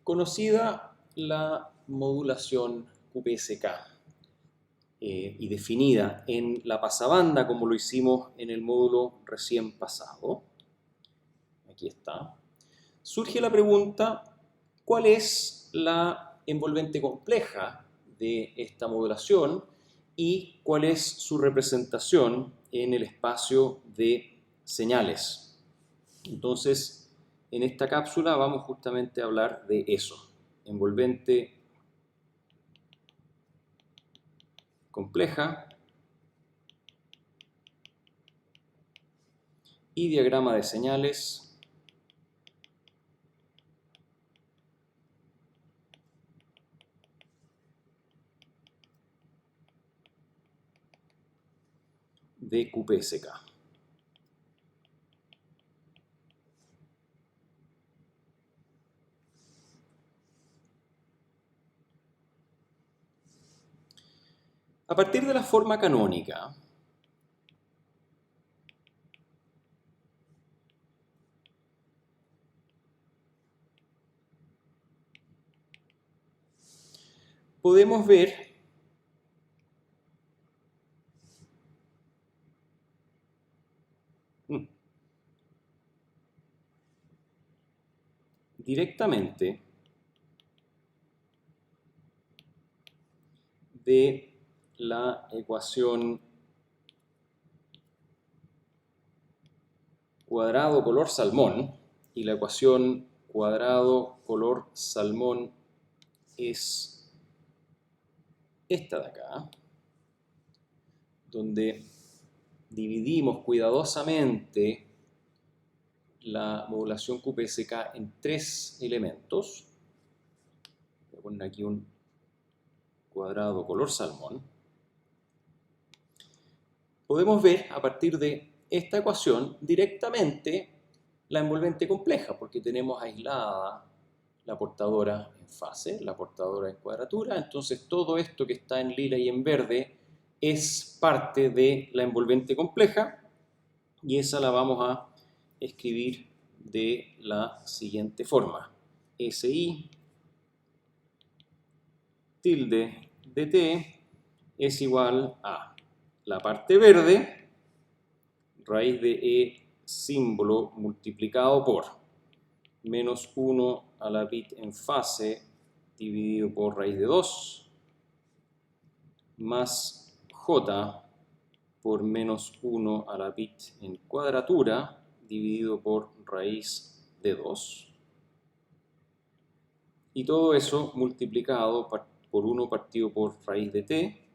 Conocida la modulación QPSK y definida en la pasabanda como lo hicimos en el módulo recién pasado, aquí está, surge la pregunta: ¿cuál es la envolvente compleja de esta modulación y cuál es su representación en el espacio de señales? Entonces, en esta cápsula vamos justamente a hablar de eso: envolvente compleja y diagrama de señales de QPSK. A partir de la forma canónica, podemos ver directamente de la ecuación cuadrado color salmón, y la ecuación cuadrado color salmón es esta de acá, donde dividimos cuidadosamente la modulación QPSK en tres elementos. Voy a poner aquí un cuadrado color salmón. Podemos ver a partir de esta ecuación directamente la envolvente compleja, porque tenemos aislada la portadora en fase, la portadora en cuadratura. Entonces todo esto que está en lila y en verde es parte de la envolvente compleja, y esa la vamos a escribir de la siguiente forma: SI tilde dt es igual a la parte verde, raíz de E símbolo multiplicado por menos 1 a la bit en fase dividido por raíz de 2, más J por menos 1 a la bit en cuadratura dividido por raíz de 2. Y todo eso multiplicado por 1 partido por raíz de t,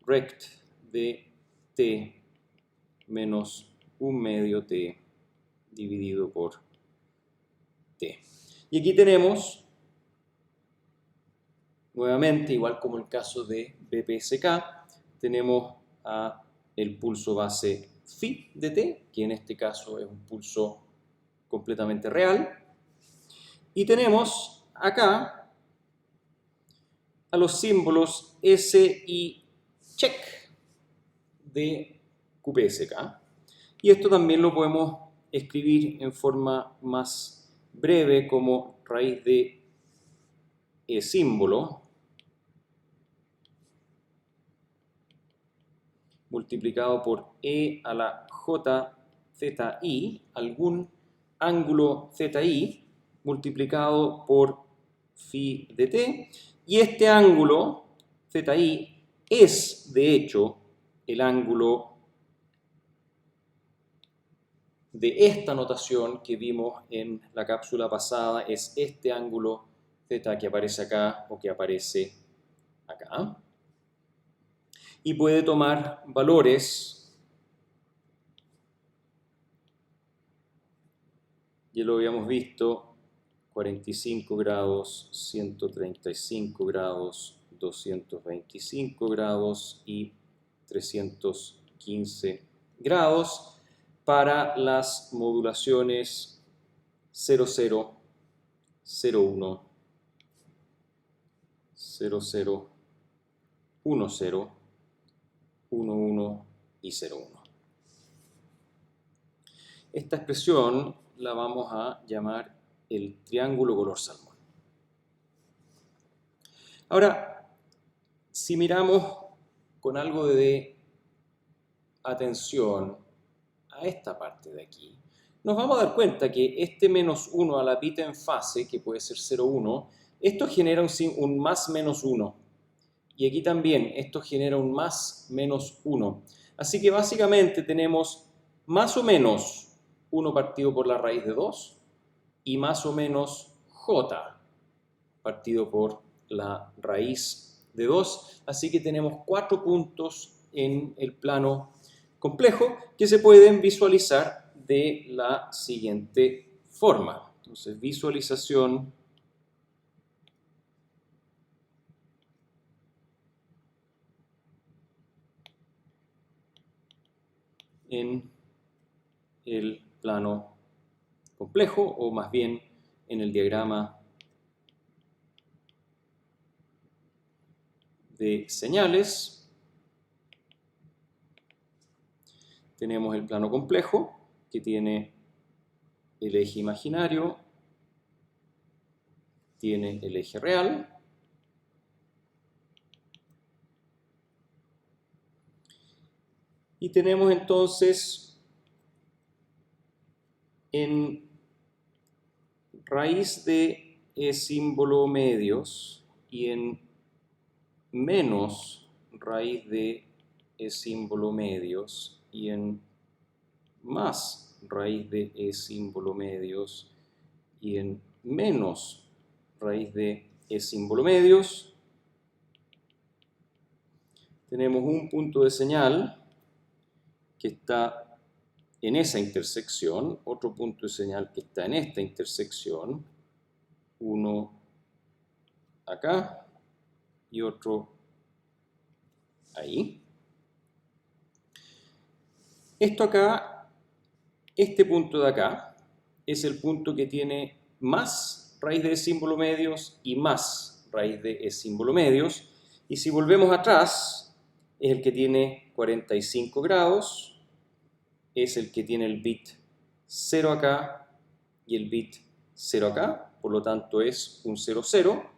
rect de t menos 1 medio t dividido por t. Y aquí tenemos, nuevamente, igual como el caso de BPSK, tenemos el pulso base phi de t, que en este caso es un pulso completamente real. Y tenemos acá a los símbolos S y check de QPSK. Y esto también lo podemos escribir en forma más breve como raíz de E símbolo multiplicado por E a la J ZI, algún ángulo ZI, multiplicado por phi de t. Y este ángulo ZI es, de hecho, el ángulo de esta notación que vimos en la cápsula pasada, es este ángulo Z que aparece acá o que aparece acá. Y puede tomar valores, ya lo habíamos visto, 45 grados, 135 grados, 225 grados y 315 grados para las modulaciones 00, 01, 00, 10, 11 y 01. esta expresión la vamos a llamar el triángulo color salmón. Ahora, si miramos con algo de atención a esta parte de aquí, nos vamos a dar cuenta que este menos 1 a la bit en fase, que puede ser 0, 1, esto genera un más menos 1. Y aquí también esto genera un más menos 1. Así que básicamente tenemos más o menos 1 partido por la raíz de 2 y más o menos j partido por la raíz de 2. Así que tenemos 4 puntos en el plano complejo que se pueden visualizar de la siguiente forma. Entonces, visualización en el plano complejo, o más bien en el diagrama de señales. Tenemos el plano complejo, que tiene el eje imaginario, tiene el eje real, y tenemos entonces en raíz de símbolo medios y en menos raíz de símbolo medios y en más raíz de símbolo medios y en menos raíz de símbolo medios, tenemos un punto de señal que está en esa intersección, otro punto de señal que está en esta intersección, uno acá y otro ahí. Esto acá, este punto de acá, es el punto que tiene más raíz de símbolo medios y más raíz de símbolo medios. Y si volvemos atrás, es el que tiene 45 grados, es el que tiene el bit 0 acá y el bit 0 acá, por lo tanto es un 0, 0.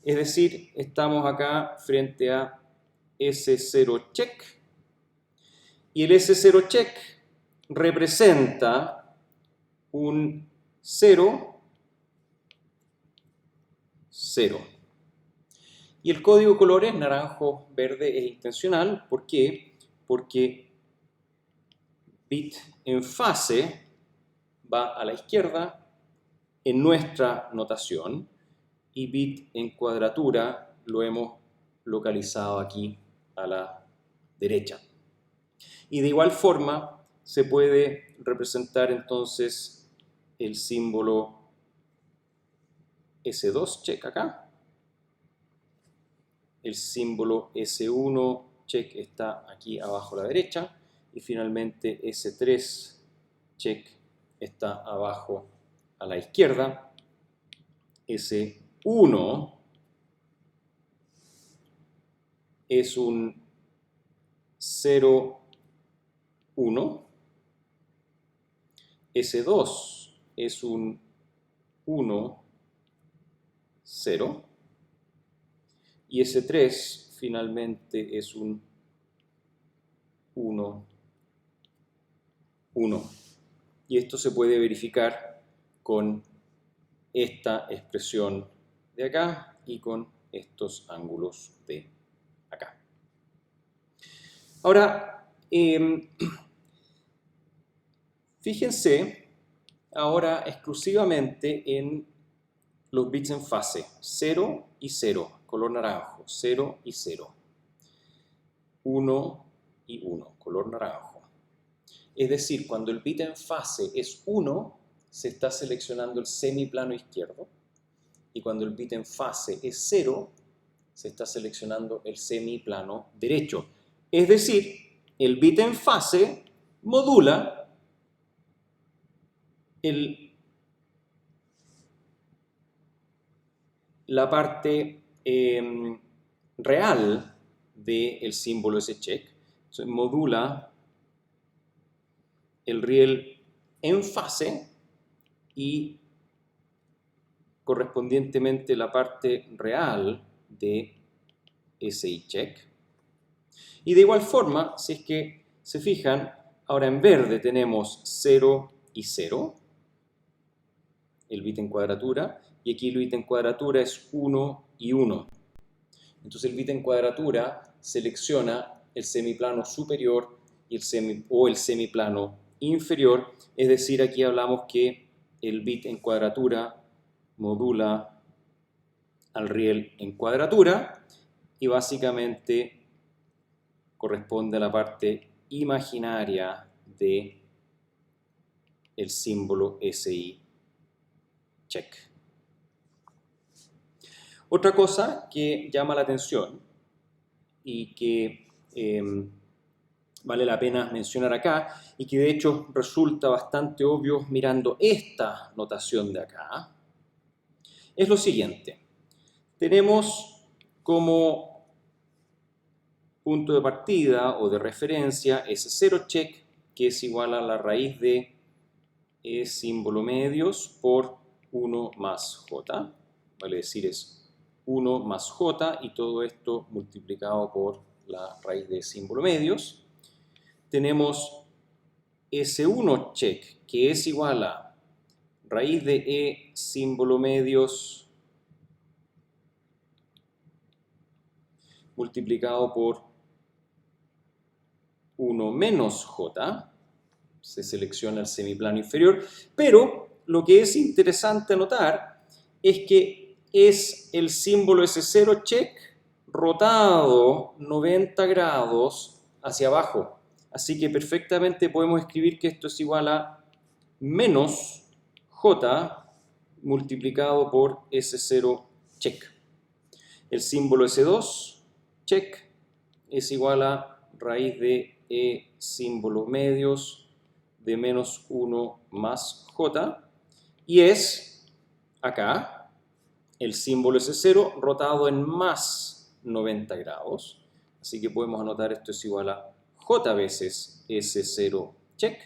Es decir, estamos acá frente a S0 check, y el S0 check representa un 0, 0. Y el código de colores naranjo, verde es intencional. ¿Por qué? Porque bit en fase va a la izquierda en nuestra notación y bit en cuadratura lo hemos localizado aquí a la derecha. Y de igual forma se puede representar entonces el símbolo S2 check acá. El símbolo S1 check está aquí abajo a la derecha. Y finalmente S3 check está abajo a la izquierda. S1 es un 0, 1. S2 es un 1, 0. Y S3 finalmente es un 1, 1. Y esto se puede verificar con esta expresión de acá y con estos ángulos de acá. Ahora, fíjense ahora exclusivamente en los bits en fase 0 y 0, color naranjo, 0 y 0, 1 y 1, color naranjo. Es decir, cuando el bit en fase es 1, se está seleccionando el semiplano izquierdo, y cuando el bit en fase es 0, se está seleccionando el semiplano derecho. Es decir, el bit en fase modula la parte real del símbolo ese check. Entonces, modula el riel en fase y correspondientemente la parte real de SI check. Y de igual forma, si es que se fijan, ahora en verde tenemos 0 y 0, el bit en cuadratura, y aquí el bit en cuadratura es 1 y 1. Entonces el bit en cuadratura selecciona el semiplano superior y el semiplano inferior, es decir, aquí hablamos que el bit en cuadratura modula al riel en cuadratura y básicamente corresponde a la parte imaginaria de el símbolo SI check. Otra cosa que llama la atención y que vale la pena mencionar acá y que de hecho resulta bastante obvio mirando esta notación de acá, es lo siguiente. Tenemos como punto de partida o de referencia ese 0 check, que es igual a la raíz de E símbolo medios por 1 más j, vale decir es 1 más j y todo esto multiplicado por la raíz de símbolo medios. Tenemos S1 check, que es igual a raíz de E símbolo medios multiplicado por 1 menos j, se selecciona el semiplano inferior, pero lo que es interesante anotar es que es el símbolo S0 check rotado 90 grados hacia abajo. Así que perfectamente podemos escribir que esto es igual a menos j multiplicado por S0 check. El símbolo S2 check es igual a raíz de E símbolo medios de menos 1 más j y es acá el símbolo S0 rotado en más 90 grados. Así que podemos anotar esto es igual a j veces S0 check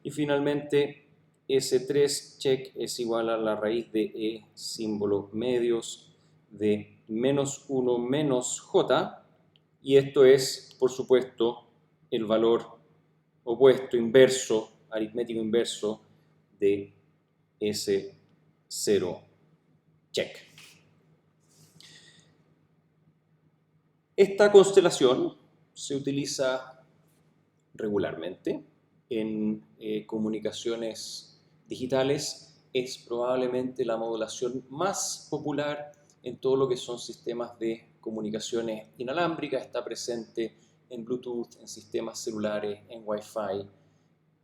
y finalmente S3 check es igual a la raíz de E símbolo medios de menos 1 menos j y esto es, por supuesto, el valor opuesto, inverso, aritmético inverso de S0 check. Esta constelación se utiliza regularmente en comunicaciones digitales. Es probablemente la modulación más popular en todo lo que son sistemas de comunicaciones inalámbricas. Está presente en Bluetooth, en sistemas celulares, en Wi-Fi,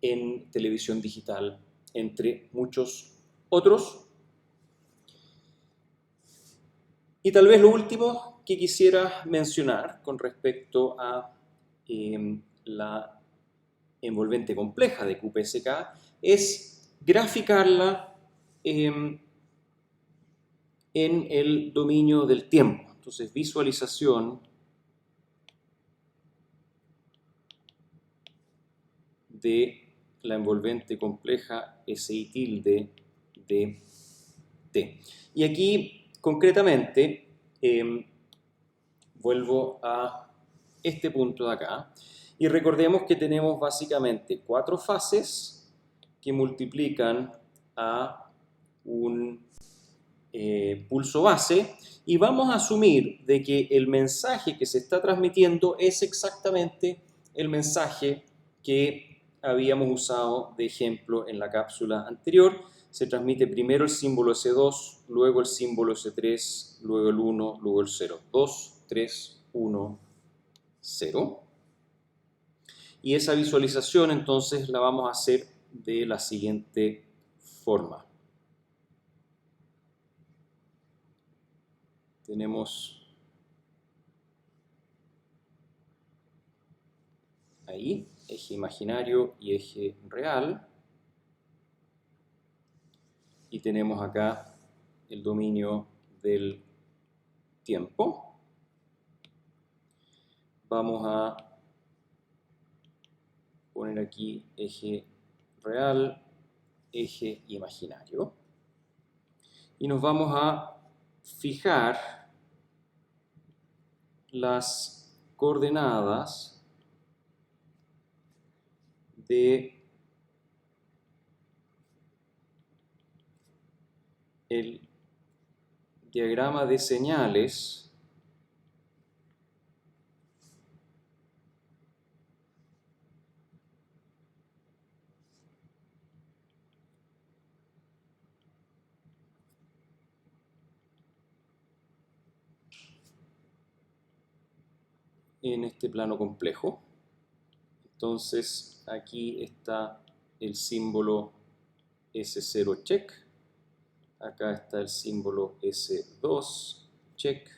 en televisión digital, entre muchos otros. Y tal vez lo último que quisiera mencionar con respecto a la envolvente compleja de QPSK es graficarla en el dominio del tiempo. Entonces, visualización de la envolvente compleja SI tilde de T. Y aquí, concretamente, vuelvo a este punto de acá y recordemos que tenemos básicamente 4 fases que multiplican a un pulso base y vamos a asumir de que el mensaje que se está transmitiendo es exactamente el mensaje que habíamos usado de ejemplo en la cápsula anterior. Se transmite primero el símbolo S2, luego el símbolo S3, luego el 1, luego el 0. 2, 3, 1, 0. Y esa visualización entonces la vamos a hacer de la siguiente forma. Tenemos ahí eje imaginario y eje real. Y tenemos acá el dominio del tiempo. Vamos a poner aquí eje real, eje imaginario. Y nos vamos a fijar las coordenadas de el diagrama de señales en este plano complejo. Entonces aquí está el símbolo S0 check, acá está el símbolo S2 check,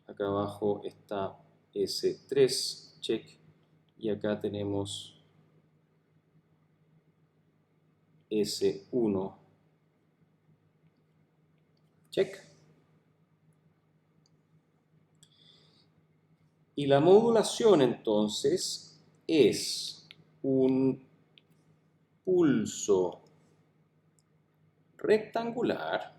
acá abajo está S3 check y acá tenemos S1 check. Y la modulación entonces es un pulso rectangular,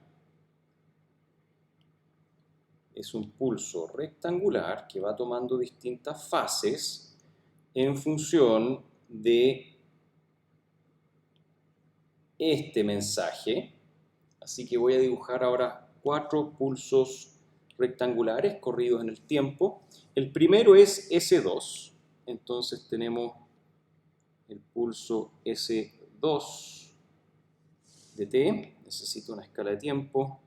que va tomando distintas fases en función de este mensaje. Así que voy a dibujar ahora 4 pulsos rectangulares corridos en el tiempo. El primero es S2, entonces tenemos el pulso S2 de t, necesito una escala de tiempo,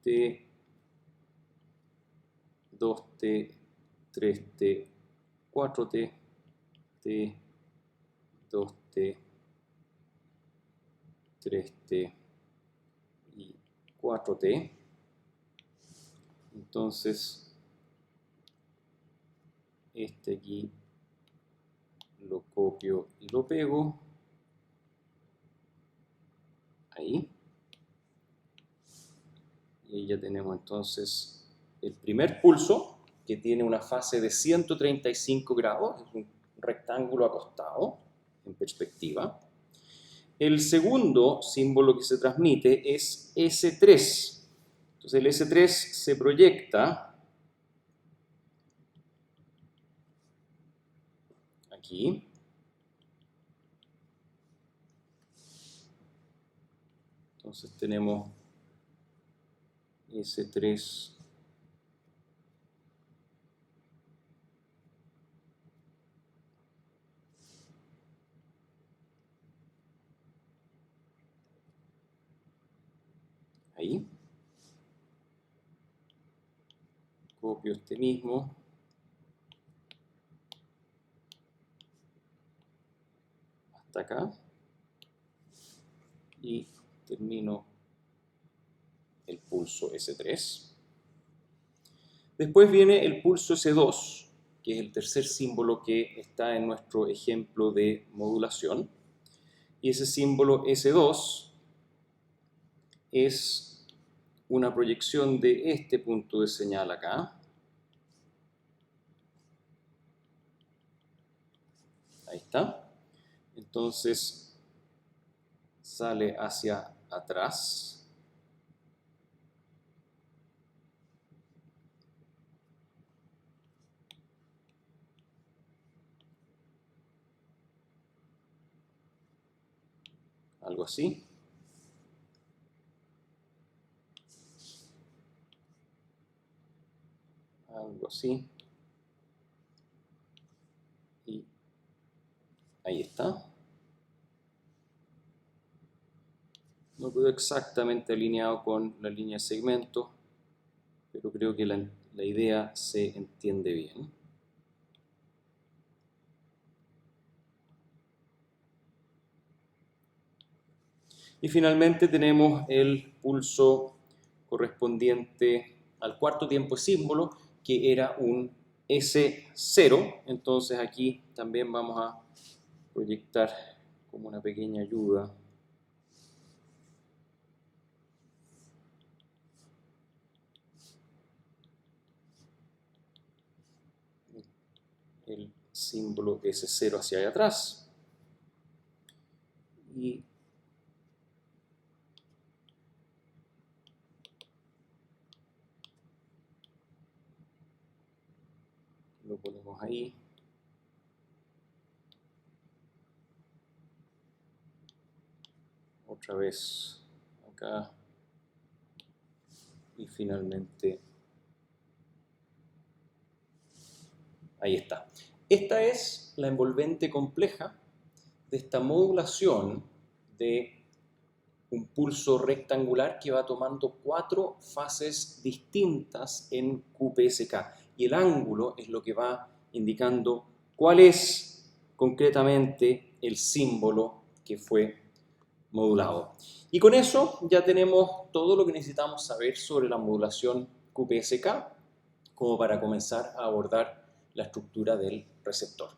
t, 2t, 3t, 4t, t, 2t, 3t y 4t. Entonces, este aquí lo copio y lo pego. Ahí. Y ahí ya tenemos entonces el primer pulso, que tiene una fase de 135 grados, es un rectángulo acostado en perspectiva. El segundo símbolo que se transmite es S3. Entonces el S3 se proyecta aquí. Entonces tenemos S3 ahí. Copio este mismo. Hasta acá. Y termino el pulso S3. Después viene el pulso S2, que es el tercer símbolo que está en nuestro ejemplo de modulación. Y ese símbolo S2 es una proyección de este punto de señal acá. Ahí está. Entonces sale hacia atrás. Algo así. Algo así. Y ahí está. No quedó exactamente alineado con la línea de segmento, pero creo que la idea se entiende bien. Y finalmente tenemos el pulso correspondiente al cuarto tiempo símbolo, que era un S0. Entonces aquí también vamos a proyectar como una pequeña ayuda el símbolo S0 hacia allá atrás. lo ponemos ahí. Otra vez acá. Y finalmente ahí está. Esta es la envolvente compleja de esta modulación de un pulso rectangular que va tomando 4 fases distintas en QPSK. Y el ángulo es lo que va indicando cuál es concretamente el símbolo que fue modulado. Y con eso ya tenemos todo lo que necesitamos saber sobre la modulación QPSK como para comenzar a abordar la estructura del receptor.